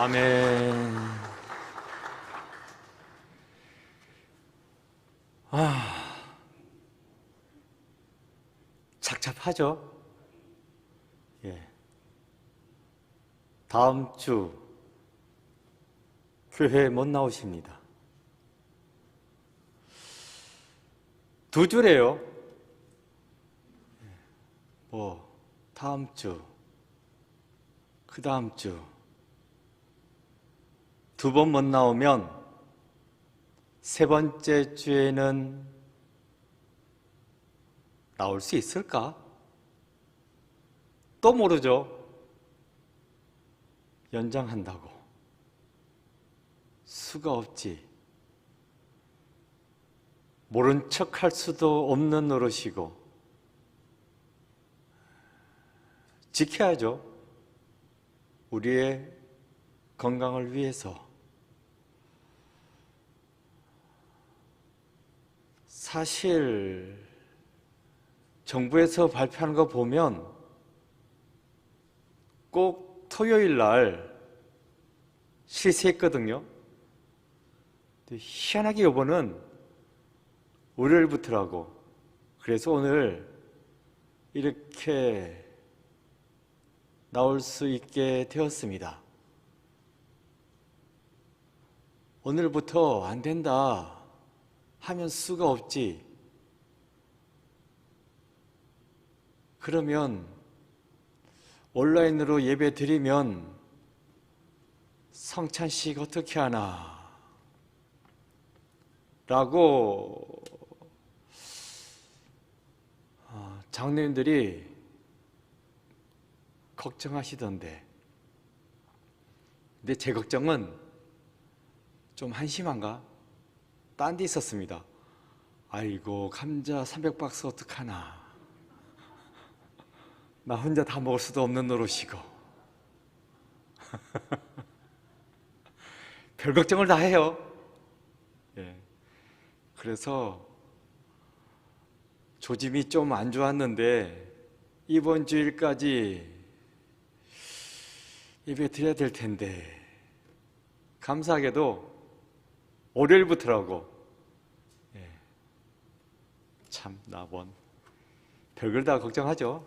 아멘. 착잡하죠? 예. 다음 주 교회에 못 나오십니다. 2주래요. 다음 주, 그 다음 주 2번 못 나오면 3번째 주에는 나올 수 있을까? 또 모르죠. 연장한다고. 수가 없지. 모른 척 할 수도 없는 노릇이고 지켜야죠. 우리의 건강을 위해서. 사실 정부에서 발표하는 거 보면 꼭 토요일 날 실시했거든요. 근데 희한하게 이번은 월요일부터라고. 그래서 오늘 이렇게 나올 수 있게 되었습니다. 오늘부터 안 된다 하면 수가 없지. 그러면 온라인으로 예배 드리면 성찬식 어떻게 하나 라고 장로님들이 걱정하시던데, 근데 제 걱정은 좀 한심한가? 딴 데 있었습니다. 아이고, 감자 300박스 어떡하나, 나 혼자 다 먹을 수도 없는 노릇이고 별 걱정을 다 해요. 예. 그래서 조짐이 좀 안 좋았는데 이번 주일까지 예배 드려야 될 텐데, 감사하게도 월요일부터라고. 예. 참 나번 별걸 다 걱정하죠.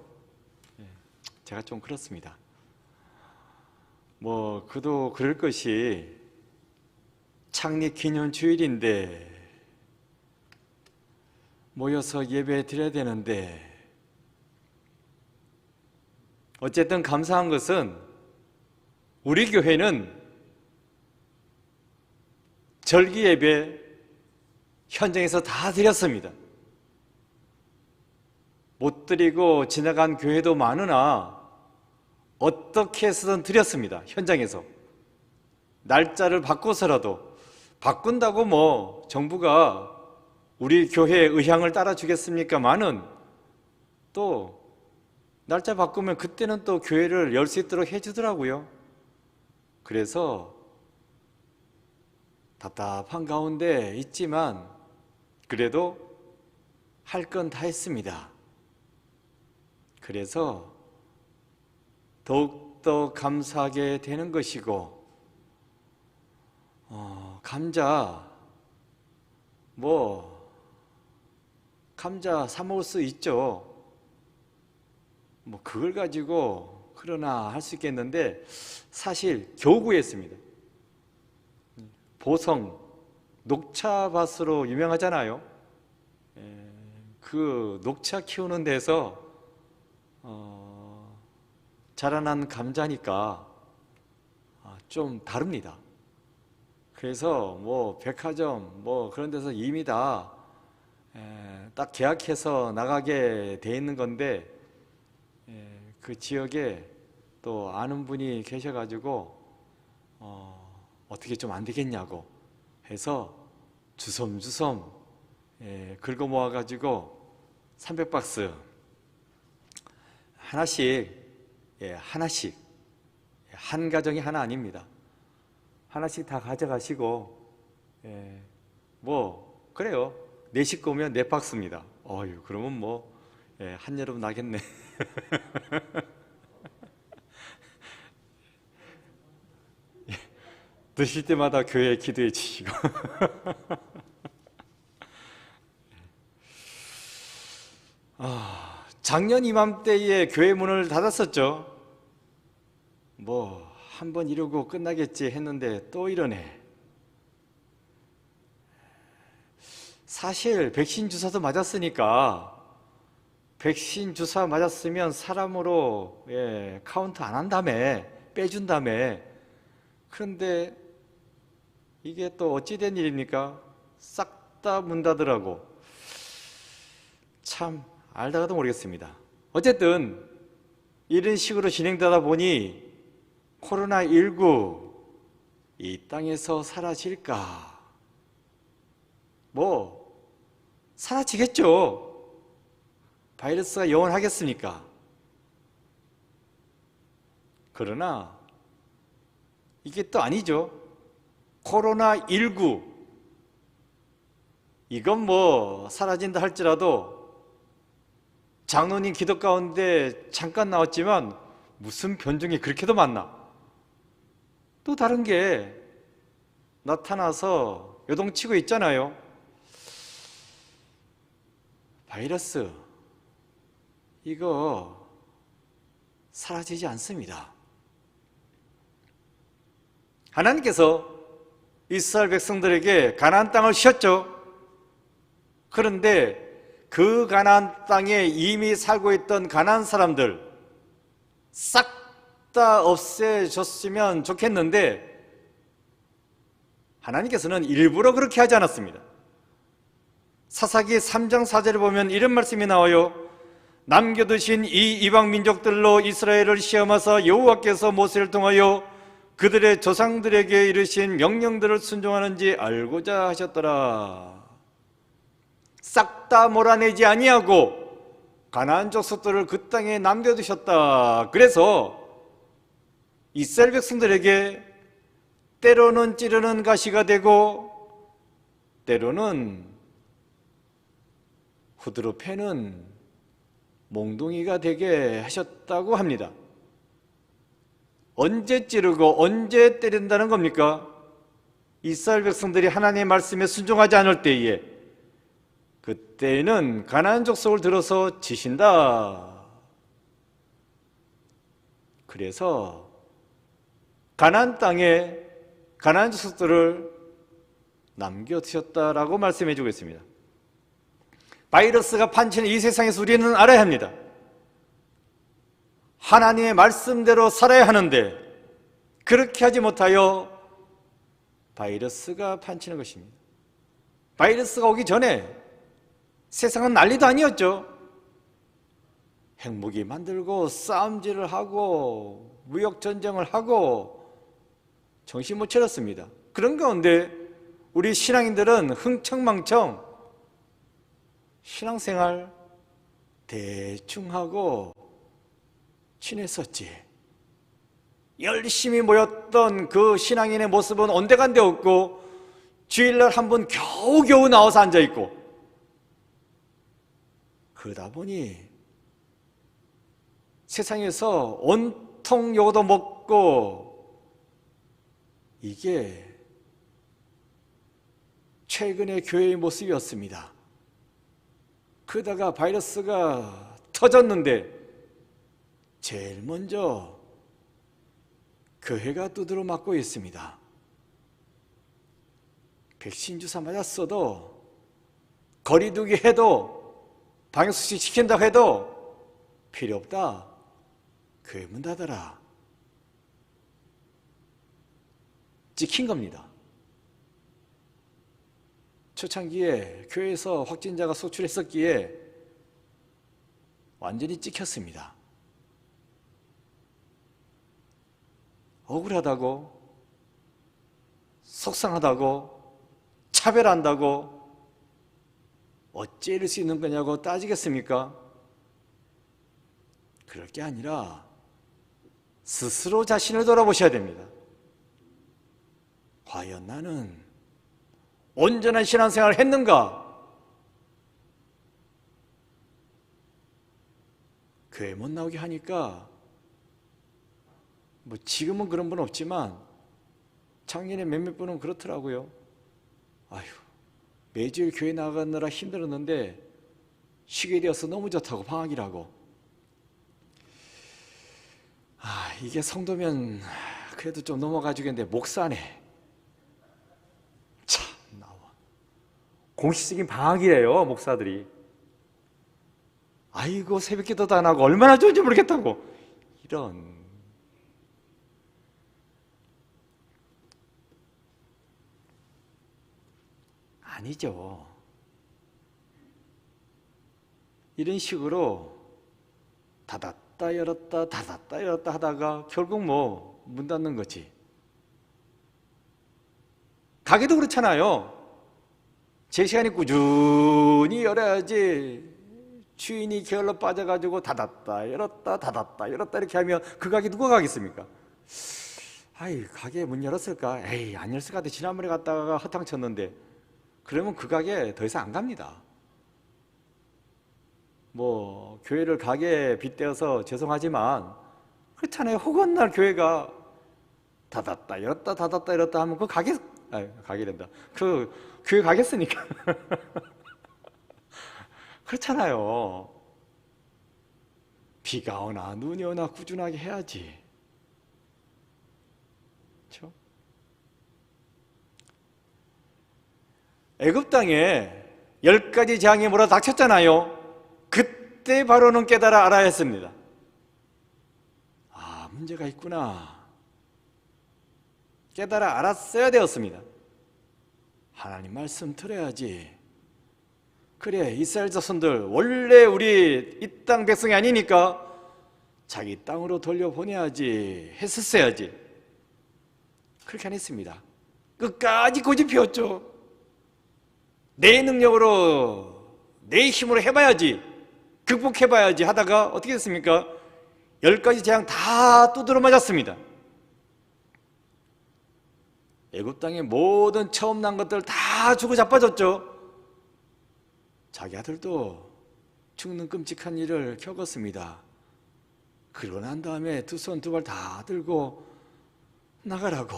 예. 제가 좀 그렇습니다. 그도 그럴 것이 창립 기념 주일인데 모여서 예배 드려야 되는데, 어쨌든 감사한 것은 우리 교회는 절기 예배 현장에서 다 드렸습니다. 못 드리고 지나간 교회도 많으나 어떻게 해서든 드렸습니다. 현장에서. 날짜를 바꿔서라도. 바꾼다고 정부가 우리 교회의 의향을 따라주겠습니까마는, 또 날짜 바꾸면 그때는 또 교회를 열 수 있도록 해주더라고요. 그래서 답답한 가운데 있지만 그래도 할 건 다 했습니다. 그래서 더욱더 감사하게 되는 것이고, 감자 감자 사 먹을 수 있죠. 그걸 가지고 그러나 할 수 있겠는데, 사실 겨우 구했습니다. 보성 녹차밭으로 유명하잖아요. 그 녹차 키우는 데서 자라난 감자니까 좀 다릅니다. 그래서 백화점 그런 데서 이미 다 딱 계약해서 나가게 돼 있는 건데, 그 지역에 또 아는 분이 계셔가지고 어떻게 좀 안 되겠냐고 해서 주섬주섬 긁어 모아가지고 300박스 하나씩, 하나씩, 한 가정이 하나 아닙니다. 하나씩 다 가져가시고, 그래요. 4식구면 4박스입니다. 그러면 한여름 나겠네. 드실 때마다 교회에 기도해 주시고. 작년 이맘때에 교회 문을 닫았었죠. 뭐 한번 이러고 끝나겠지 했는데 또 이러네. 사실 백신 주사도 맞았으니까, 백신 주사 맞았으면 사람으로 카운트 안 한다며, 빼준다며. 그런데 이게 또 어찌된 일입니까? 싹 다 문 닫으라고. 참 알다가도 모르겠습니다. 어쨌든 이런 식으로 진행되다 보니 코로나19 이 땅에서 사라질까? 뭐 사라지겠죠. 바이러스가 영원하겠습니까? 그러나 이게 또 아니죠. 코로나19 이건 뭐 사라진다 할지라도 장로님 기도 가운데 잠깐 나왔지만 무슨 변종이 그렇게도 많나? 또 다른 게 나타나서 요동치고 있잖아요. 바이러스 이거 사라지지 않습니다. 하나님께서 이스라엘 백성들에게 가나안 땅을 주셨죠. 그런데 그 가나안 땅에 이미 살고 있던 가나안 사람들 싹 다 없애줬으면 좋겠는데 하나님께서는 일부러 그렇게 하지 않았습니다. 사사기 3장 4절에 보면 이런 말씀이 나와요. 남겨두신 이 이방 민족들로 이스라엘을 시험하사 여호와께서 모세를 통하여 그들의 조상들에게 이르신 명령들을 순종하는지 알고자 하셨더라. 싹 다 몰아내지 아니하고 가나안 족속들을 그 땅에 남겨두셨다. 그래서 이스라엘 백성들에게 때로는 찌르는 가시가 되고 때로는 후드로 패는 몽둥이가 되게 하셨다고 합니다. 언제 찌르고 언제 때린다는 겁니까? 이스라엘 백성들이 하나님의 말씀에 순종하지 않을 때에, 그때는 가나안 족속을 들어서 치신다. 그래서 가나안 땅에 가나안 족속들을 남겨두셨다라고 말씀해 주고 있습니다. 바이러스가 판치는 이 세상에서 우리는 알아야 합니다. 하나님의 말씀대로 살아야 하는데 그렇게 하지 못하여 바이러스가 판치는 것입니다. 바이러스가 오기 전에 세상은 난리도 아니었죠. 핵무기 만들고 싸움질을 하고 무역전쟁을 하고 정신 못 차렸습니다. 그런 가운데 우리 신앙인들은 흥청망청 신앙생활 대충 하고 지냈었지. 열심히 모였던 그 신앙인의 모습은 온데간데 없고 주일날 한 번 겨우겨우 나와서 앉아있고, 그러다 보니 세상에서 온통 욕도 먹고, 이게 최근의 교회의 모습이었습니다. 그러다가 바이러스가 터졌는데 제일 먼저 교회가 두드러 맞고 있습니다. 백신 주사 맞았어도 거리두기 해도 방역수칙 지킨다고 해도 필요 없다. 교회 문 닫아라. 찍힌 겁니다. 초창기에 교회에서 확진자가 소출했었기에 완전히 찍혔습니다. 억울하다고, 속상하다고, 차별한다고 어찌 이럴 수 있는 거냐고 따지겠습니까? 그럴 게 아니라 스스로 자신을 돌아보셔야 됩니다. 과연 나는 온전한 신앙생활을 했는가? 교회 못 나오게 하니까 뭐 지금은 그런 분 없지만 작년에 몇몇 분은 그렇더라고요. 아휴, 매주일 교회 나가느라 힘들었는데 쉬게 되어서 너무 좋다고, 방학이라고. 이게 성도면 그래도 좀 넘어가 주겠는데 목사네. 참 나와. 공식적인 방학이래요, 목사들이. 아이고, 새벽기도도 안 하고 얼마나 좋은지 모르겠다고. 이런. 아니죠. 이런 식으로 닫았다 열었다 닫았다 열었다 하다가 결국 문 닫는 거지. 가게도 그렇잖아요. 제 시간에 꾸준히 열어야지, 주인이 게을러 빠져가지고 닫았다 열었다 닫았다 열었다 이렇게 하면 그 가게 누가 가겠습니까? 가게 문 열었을까? 안 열었을 것 같아. 지난번에 갔다가 허탕 쳤는데. 그러면 그 가게 더 이상 안 갑니다. 교회를 가게에 빗대어서 죄송하지만 그렇잖아요. 허구한 교회가 닫았다 열었다 닫았다 열었다 하면 그 가게된다. 그 교회 가겠습니까? 그렇잖아요. 비가 오나 눈이 오나 꾸준하게 해야지. 그렇죠? 애굽 땅에 10가지 재앙이 몰아닥쳤잖아요. 그때 바로는 깨달아 알아야 했습니다. 문제가 있구나. 깨달아 알았어야 되었습니다. 하나님 말씀 들어야지. 그래, 이스라엘 자손들 원래 우리 이 땅 백성이 아니니까 자기 땅으로 돌려보내야지 했었어야지. 그렇게 안 했습니다. 끝까지 고집 피웠죠. 내 능력으로, 내 힘으로 해봐야지, 극복해봐야지 하다가 어떻게 됐습니까? 10가지 재앙 다 두드러 맞았습니다. 애굽 땅의 모든 처음 난 것들 다 죽어 자빠졌죠. 자기 아들도 죽는 끔찍한 일을 겪었습니다. 그러고 난 다음에 두 손 두 발 다 들고 나가라고.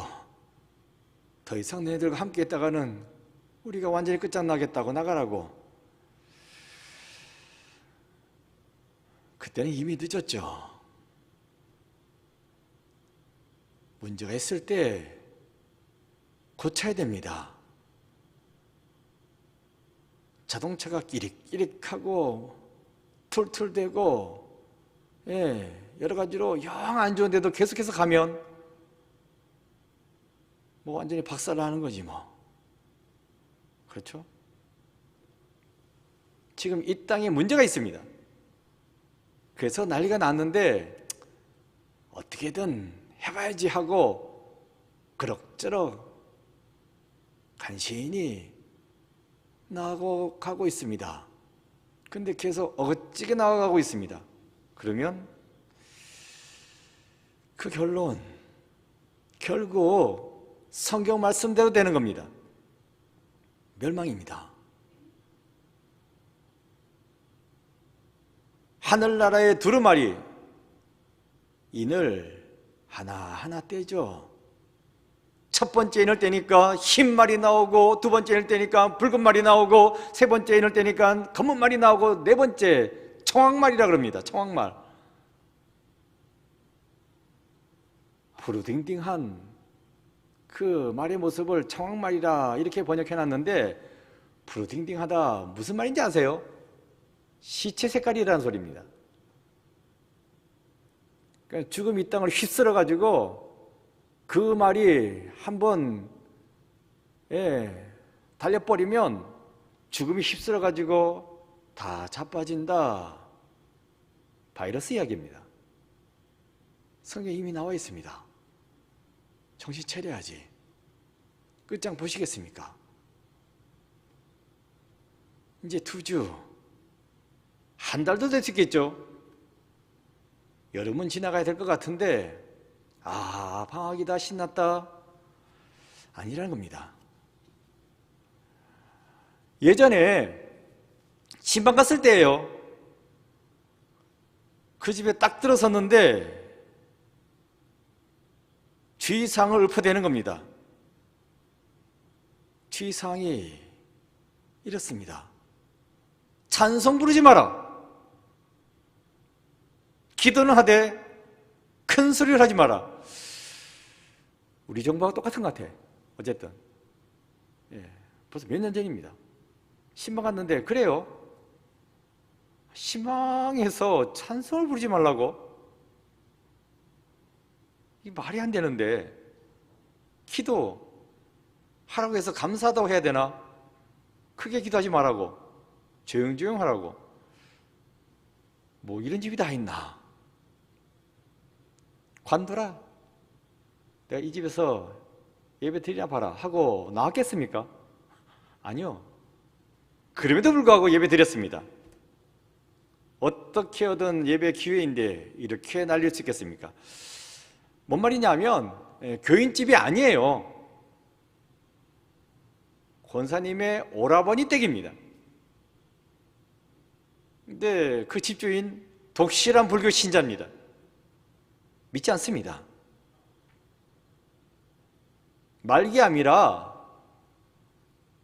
더 이상 너희들과 함께 있다가는 우리가 완전히 끝장나겠다고 나가라고. 그때는 이미 늦었죠. 문제가 있을 때 고쳐야 됩니다. 자동차가 끼릭끼릭하고 툴툴대고 여러 가지로 영 안 좋은데도 계속해서 가면 완전히 박살나는 거지 그렇죠? 지금 이 땅에 문제가 있습니다. 그래서 난리가 났는데 어떻게든 해봐야지 하고 그럭저럭 간신히 나아가고 가고 있습니다. 근데 계속 어긋지게 나아가고 있습니다. 그러면 그 결국 성경 말씀대로 되는 겁니다. 멸망입니다. 하늘나라의 두루마리, 인을 하나하나 떼죠. 첫 번째 인을 떼니까 흰 말이 나오고, 두 번째 인을 떼니까 붉은 말이 나오고, 세 번째 인을 떼니까 검은 말이 나오고, 네 번째 청황말이라 그럽니다. 청황말. 푸르딩딩한 그 말의 모습을 청황말이라 이렇게 번역해놨는데, 푸르딩딩하다 무슨 말인지 아세요? 시체 색깔이라는 소리입니다. 그러니까 죽음 이 땅을 휩쓸어가지고 그 말이 한번 달려버리면 죽음이 휩쓸어가지고 다 자빠진다. 바이러스 이야기입니다. 성경에 이미 나와 있습니다. 정신 차려야지. 끝장 보시겠습니까? 이제 2주, 한 달도 됐겠죠. 여름은 지나가야 될 것 같은데 방학이다 신났다 아니라는 겁니다. 예전에 신방 갔을 때예요. 그 집에 딱 들어섰는데 주의사항을 읊어대는 겁니다. 주의사항이 이렇습니다. 찬송 부르지 마라. 기도는 하되 큰 소리를 하지 마라. 우리 정부하고 똑같은 것 같아. 어쨌든 벌써 몇 년 전입니다. 신방 갔는데 그래요. 신방에서 찬송을 부르지 말라고? 이 말이 안 되는데 기도 하라고 해서 감사하다고 해야 되나? 크게 기도하지 말라고, 조용조용 하라고. 뭐 이런 집이 다 있나? 관둬라. 내가 이 집에서 예배 드리나 봐라 하고 나왔겠습니까? 아니요. 그럼에도 불구하고 예배 드렸습니다. 어떻게 얻은 예배 기회인데 이렇게 날릴 수 있겠습니까? 뭔 말이냐면 교인집이 아니에요. 권사님의 오라버니 댁입니다. 근데 그 집주인 독실한 불교 신자입니다. 믿지 않습니다. 말기암이라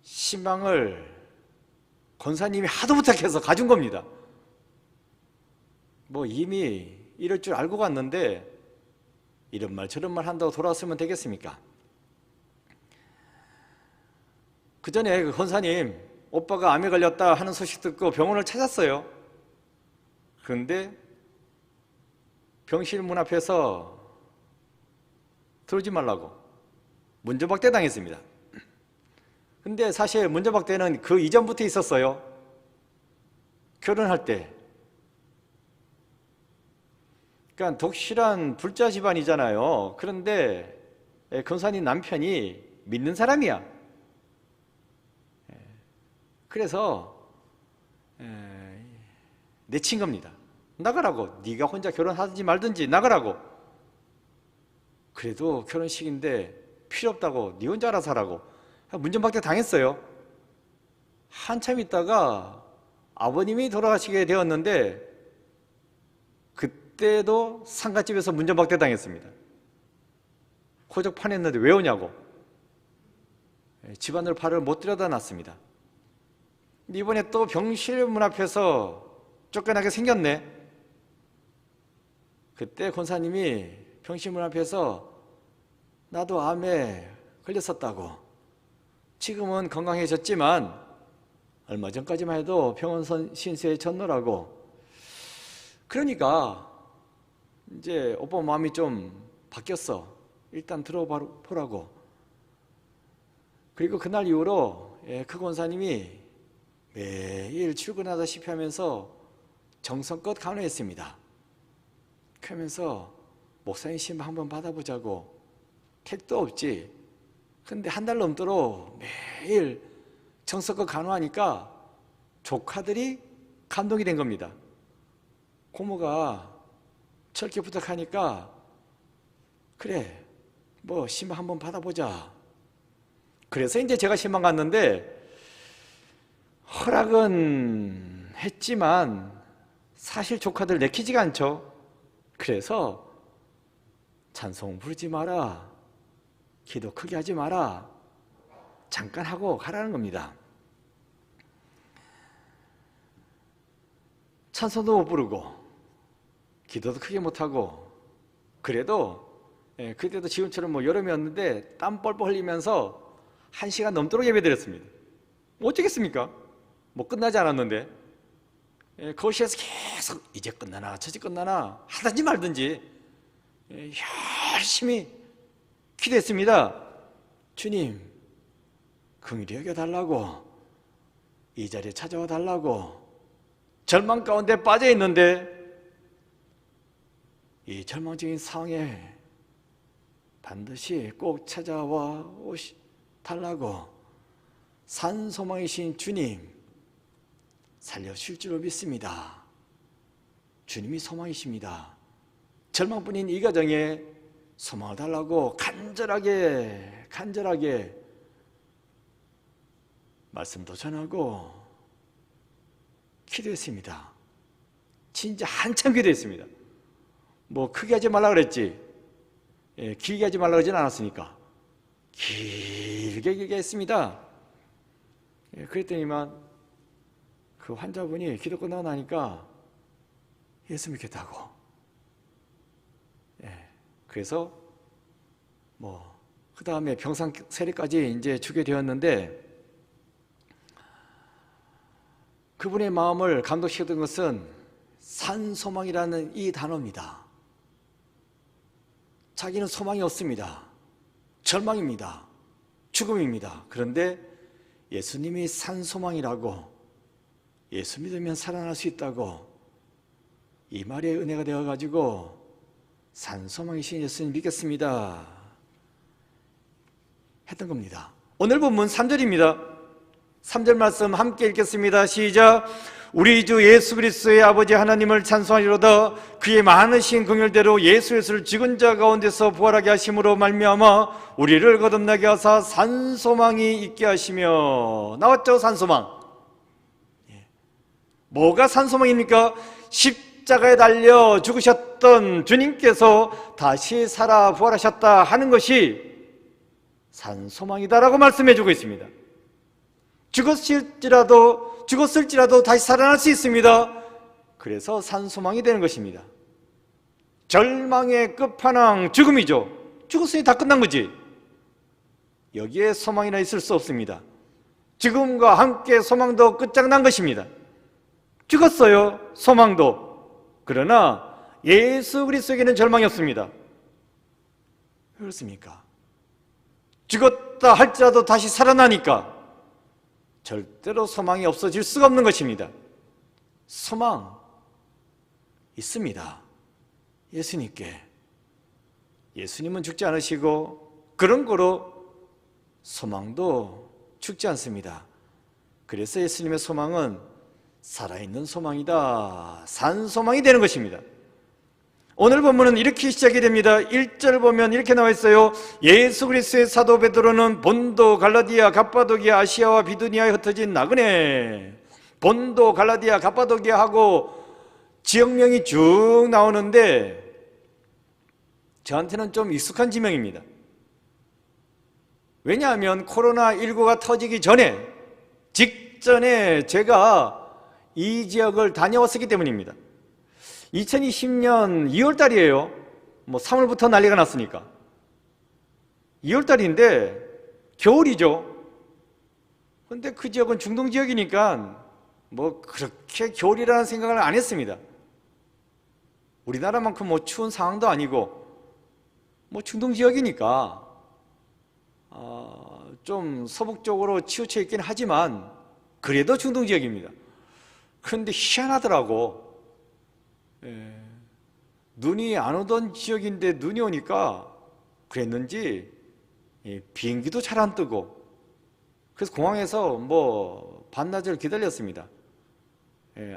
신방을 권사님이 하도 부탁해서 가준 겁니다. 뭐 이미 이럴 줄 알고 갔는데 이런 말 저런 말 한다고 돌아왔으면 되겠습니까? 그 전에 그 권사님 오빠가 암에 걸렸다 하는 소식 듣고 병원을 찾았어요. 그런데 병실 문 앞에서 들어오지 말라고 문전박대 당했습니다. 근데 사실 문전박대는 그 이전부터 있었어요. 결혼할 때. 그러니까 독실한 불자 집안이잖아요. 그런데 권사님 남편이 믿는 사람이야. 그래서 내친 겁니다. 나가라고. 네가 혼자 결혼하든지 말든지 나가라고. 그래도 결혼식인데 필요 없다고 네 혼자 알아서 하라고 문전박대 당했어요. 한참 있다가 아버님이 돌아가시게 되었는데 그때도 상갓집에서 문전박대 당했습니다. 호적 파냈는데 왜 오냐고. 집안으로 발을 못 들여다 놨습니다. 이번에 또 병실 문 앞에서 쫓겨나게 생겼네. 그때 권사님이 병실 문 앞에서 나도 암에 걸렸었다고. 지금은 건강해졌지만 얼마 전까지만 해도 병원 신세에 졌노라고. 그러니까 이제 오빠 마음이 좀 바뀌었어. 일단 들어보라고. 그리고 그날 이후로 그 권사님이 매일 출근하다시피 하면서 정성껏 간호했습니다. 그러면서 목사님 신방 한번 받아보자고. 택도 없지. 근데 한 달 넘도록 매일 정성껏 간호하니까 조카들이 감동이 된 겁니다. 고모가 저렇게 부탁하니까 그래 뭐 신방 한번 받아보자. 그래서 이제 제가 신방 갔는데 허락은 했지만 사실 조카들 내키지가 않죠. 그래서 찬송 부르지 마라, 기도 크게 하지 마라, 잠깐 하고 가라는 겁니다. 찬송도 못 부르고 기도도 크게 못하고 그래도 그때도 지금처럼 뭐 여름이었는데 땀 뻘뻘 흘리면서 1시간 넘도록 예배드렸습니다. 어쩌겠습니까? 뭐 끝나지 않았는데 거실에서 계속 이제 끝나나 저제 끝나나 하든지 말든지 열심히 기도했습니다. 주님 긍휼히 여겨달라고, 이 자리에 찾아와 달라고. 절망 가운데 빠져 있는데 이 절망적인 상황에 반드시 꼭 찾아와 달라고. 산소망이신 주님 살려주실 줄로 믿습니다. 주님이 소망이십니다. 절망뿐인 이 가정에 소망을 달라고 간절하게 말씀도 전하고 기도했습니다. 진짜 한참 기도했습니다. 뭐 크게 하지 말라 그랬지 길게 하지 말라 그러진 않았으니까 길게 했습니다. 그랬더니만 그 환자분이 기도 끝나고 나니까 예수 믿겠다고. 그래서 그 다음에 병상 세례까지 이제 주게 되었는데, 그분의 마음을 감동시켰던 것은 산소망이라는 이 단어입니다. 자기는 소망이 없습니다. 절망입니다. 죽음입니다. 그런데 예수님이 산소망이라고, 예수 믿으면 살아날 수 있다고, 이 말에 은혜가 되어가지고 산소망이신 예수님 믿겠습니다 했던 겁니다. 오늘 본문 3절입니다. 3절 말씀 함께 읽겠습니다. 시작. 우리 주 예수 그리스도의 아버지 하나님을 찬송하리로다. 그의 많으신 긍휼대로 예수를 죽은 자 가운데서 부활하게 하심으로 말미암아 우리를 거듭나게 하사 산소망이 있게 하시며. 나왔죠? 산소망. 뭐가 산소망입니까? 십자가에 달려 죽으셨던 주님께서 다시 살아 부활하셨다 하는 것이 산소망이다라고 말씀해 주고 있습니다. 죽었을지라도 다시 살아날 수 있습니다. 그래서 산소망이 되는 것입니다. 절망의 끝판왕 죽음이죠. 죽었으니 다 끝난 거지. 여기에 소망이나 있을 수 없습니다. 죽음과 함께 소망도 끝장난 것입니다. 죽었어요, 소망도. 그러나 예수 그리스도에게는 절망이 없습니다. 왜 그렇습니까? 죽었다 할지라도 다시 살아나니까 절대로 소망이 없어질 수가 없는 것입니다. 소망 있습니다. 예수님께. 예수님은 죽지 않으시고 그런 거로 소망도 죽지 않습니다. 그래서 예수님의 소망은 살아있는 소망이다, 산소망이 되는 것입니다. 오늘 본문은 이렇게 시작이 됩니다. 1절 보면 이렇게 나와 있어요. 예수 그리스도의 사도 베드로는 본도, 갈라디아, 갑바도기아, 아시아와 비두니아에 흩어진 나그네. 본도, 갈라디아, 갑바도기아 하고 지역명이 쭉 나오는데 저한테는 좀 익숙한 지명입니다. 왜냐하면 코로나19가 터지기 전에, 직전에 제가 이 지역을 다녀왔었기 때문입니다. 2020년 2월달이에요. 3월부터 난리가 났으니까 2월달인데 겨울이죠. 그런데 그 지역은 중동 지역이니까 그렇게 겨울이라는 생각을 안 했습니다. 우리나라만큼 추운 상황도 아니고 중동 지역이니까 좀 서북쪽으로 치우쳐 있긴 하지만 그래도 중동 지역입니다. 그런데 희한하더라고. 눈이 안 오던 지역인데 눈이 오니까 그랬는지 비행기도 잘 안 뜨고, 그래서 공항에서 반나절 기다렸습니다.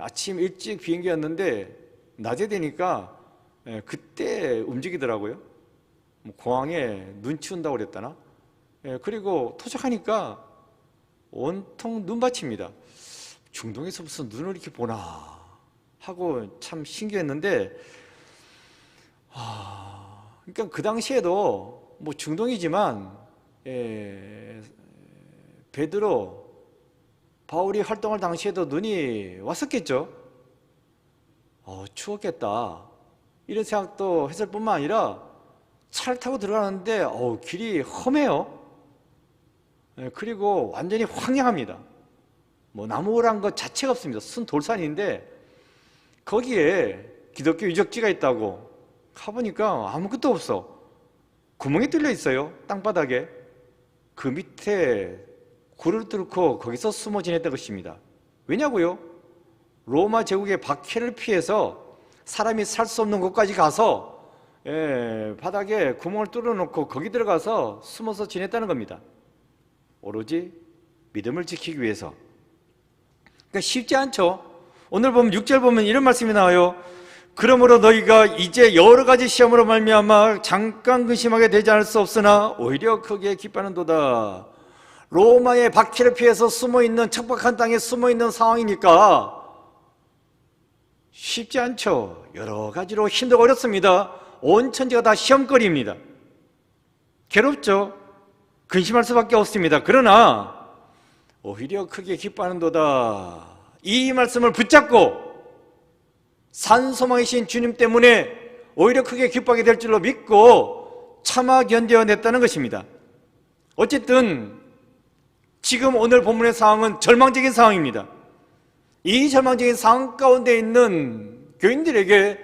아침 일찍 비행기였는데 낮에 되니까 그때 움직이더라고요. 공항에 눈 치운다고 그랬다나. 그리고 도착하니까 온통 눈밭입니다. 중동에서 무슨 눈을 이렇게 보나 하고 참 신기했는데, 그러니까 그 당시에도 중동이지만 베드로, 바울이 활동할 당시에도 눈이 왔었겠죠. 추웠겠다 이런 생각도 했을 뿐만 아니라 차를 타고 들어가는데 길이 험해요. 그리고 완전히 황량합니다. 나무란 것 자체가 없습니다. 순 돌산인데 거기에 기독교 유적지가 있다고 가보니까 아무것도 없어. 구멍이 뚫려 있어요, 땅바닥에. 그 밑에 굴을 뚫고 거기서 숨어 지냈던 것입니다. 왜냐고요? 로마 제국의 박해를 피해서 사람이 살 수 없는 곳까지 가서 바닥에 구멍을 뚫어놓고 거기 들어가서 숨어서 지냈다는 겁니다. 오로지 믿음을 지키기 위해서. 그러니까 쉽지 않죠. 오늘 보면 6절 보면 이런 말씀이 나와요. 그러므로 너희가 이제 여러 가지 시험으로 말미암아 잠깐 근심하게 되지 않을 수 없으나 오히려 크게 기뻐하는도다. 로마의 박해를 피해서 숨어있는, 척박한 땅에 숨어있는 상황이니까 쉽지 않죠. 여러 가지로 힘들고 어렵습니다. 온 천지가 다 시험거리입니다. 괴롭죠. 근심할 수밖에 없습니다. 그러나 오히려 크게 기뻐하는도다. 이 말씀을 붙잡고 산소망이신 주님 때문에 오히려 크게 기뻐하게 될 줄로 믿고 참아 견뎌냈다는 것입니다. 어쨌든 지금 오늘 본문의 상황은 절망적인 상황입니다. 이 절망적인 상황 가운데 있는 교인들에게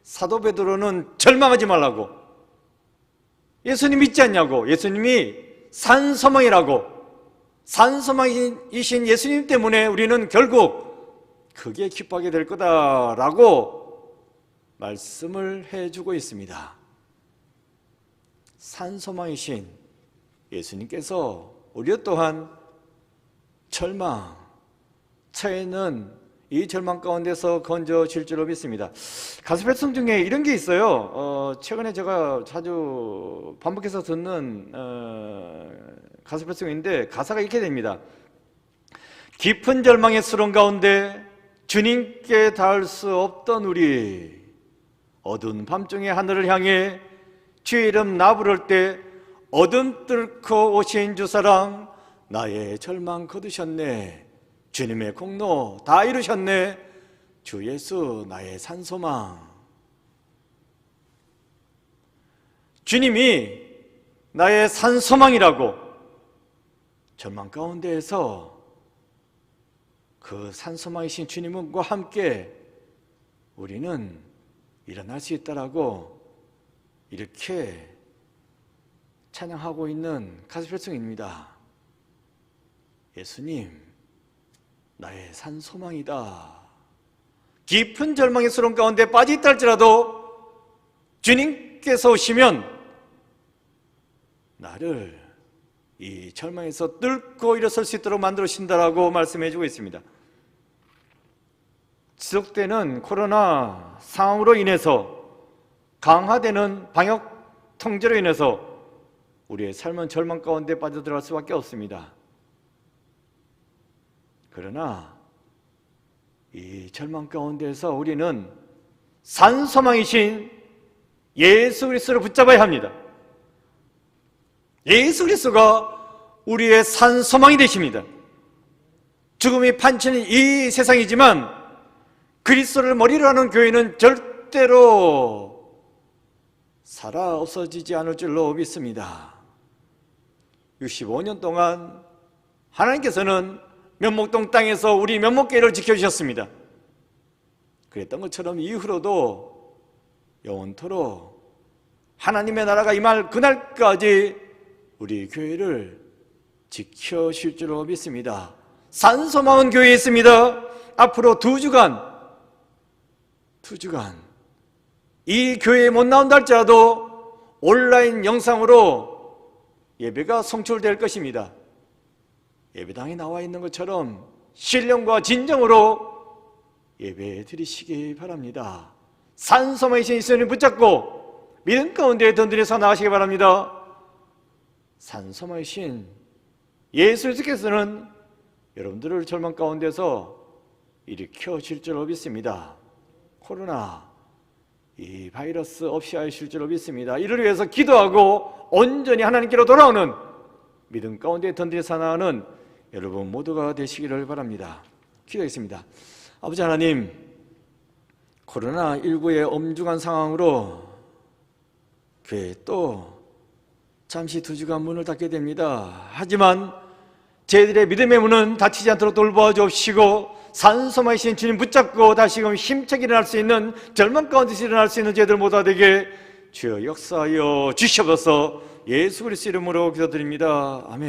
사도 베드로는 절망하지 말라고, 예수님 믿지 않냐고, 예수님이 산소망이라고, 산소망이신 예수님 때문에 우리는 결국 크게 기뻐하게 될 거다라고 말씀을 해주고 있습니다. 산소망이신 예수님께서 우리 또한 절망, 처해는 이 절망 가운데서 건져질 줄로 믿습니다. 가스펠송 중에 이런 게 있어요. 최근에 제가 자주 반복해서 듣는 가스펠송인데 가사가 이렇게 됩니다. 깊은 절망의 수렁 가운데 주님께 닿을 수 없던 우리, 어두운 밤중에 하늘을 향해 주의 이름 나 부를 때 어둠 뚫고 오신 주사랑, 나의 절망 거두셨네. 주님의 공로 다 이루셨네. 주 예수 나의 산소망. 주님이 나의 산소망이라고 절망 가운데에서 그 산소망이신 주님과 함께 우리는 일어날 수 있다라고 이렇게 찬양하고 있는 가스펠송입니다. 예수님 나의 산소망이다. 깊은 절망의 수렁 가운데 빠져 있다 할지라도 주님께서 오시면 나를 이 절망에서 뚫고 일어설 수 있도록 만들어 주신다라고 말씀해 주고 있습니다. 지속되는 코로나 상황으로 인해서, 강화되는 방역 통제로 인해서 우리의 삶은 절망 가운데 빠져들어갈 수밖에 없습니다. 그러나 이 절망 가운데에서 우리는 산소망이신 예수 그리스도를 붙잡아야 합니다. 예수 그리스도가 우리의 산소망이 되십니다. 죽음이 판치는 이 세상이지만 그리스도를 머리로 하는 교회는 절대로 살아 없어지지 않을 줄로 믿습니다. 65년 동안 하나님께서는 면목동 땅에서 우리 면목교회를 지켜주셨습니다. 그랬던 것처럼 이후로도 영원토록 하나님의 나라가 임할 그날까지 우리 교회를 지켜주실 줄로 믿습니다. 산소망은 교회에 있습니다. 앞으로 2주간 이 교회에 못 나온다 할지라도 온라인 영상으로 예배가 송출될 것입니다. 예배당에 나와 있는 것처럼 신령과 진정으로 예배 드리시기 바랍니다. 산소망이신 예수님 붙잡고 믿음 가운데 던들어서 나가시기 바랍니다. 산소망이신 예수님께서는 여러분들을 절망 가운데서 일으켜 줄 줄로 믿습니다. 코로나 이 바이러스 없이 하실 줄로 믿습니다. 이를 위해서 기도하고 온전히 하나님께로 돌아오는 믿음 가운데 던들어서 나가는 여러분 모두가 되시기를 바랍니다. 기도하겠습니다. 아버지 하나님, 코로나19의 엄중한 상황으로 교회 또 잠시 2주간 문을 닫게 됩니다. 하지만 저희들의 믿음의 문은 닫히지 않도록 돌보아 주옵시고, 산소망이신 주님 붙잡고 다시금 힘차게 일어날 수 있는, 절망 가운데서 일어날 수 있는 저희들 모두가 되게 주여 역사하여 주시옵소서. 예수 그리스도 이름으로 기도드립니다. 아멘.